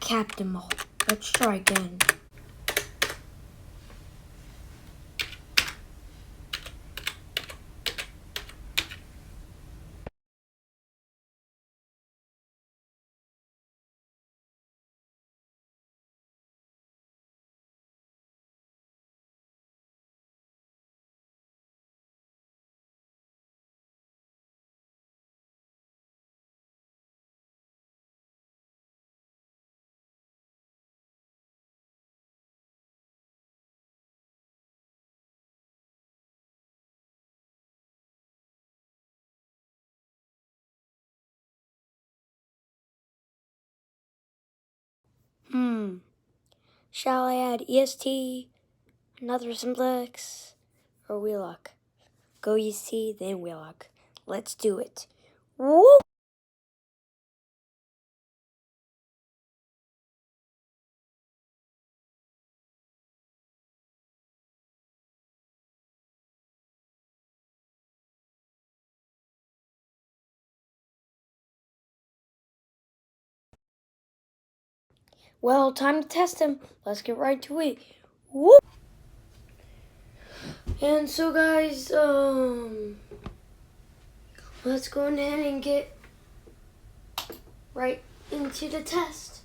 Captain Mole. Let's try again. Shall I add EST, another simplex, or wheelock? Go EST, then wheelock. Let's do it. Woo! Well, time to test him. Let's get right to it. Woo! And so, guys, let's go ahead and get right into the test.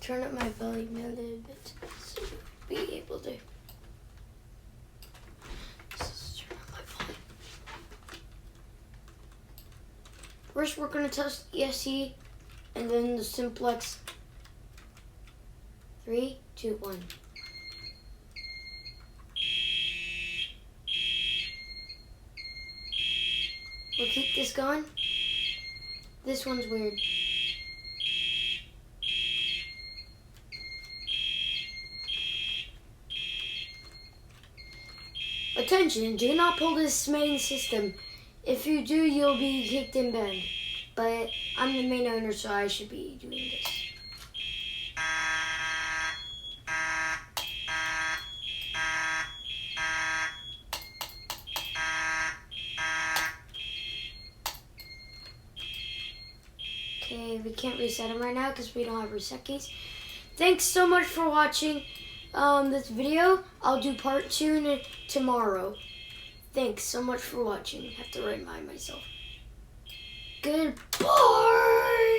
Turn up my volume a little bit so you'll be able to. Just turn up my volume. First, we're going to test ESC and then the simplex. 3, 2, 1. We'll keep this going. This one's weird. Attention, do not pull this main system. If you do, you'll be kicked in bed. But I'm the main owner, so I should be doing this. Okay, we can't reset them right now because we don't have reset keys. Thanks so much for watching this video. I'll do part 2 tomorrow. Thanks so much for watching. I have to remind myself. Goodbye!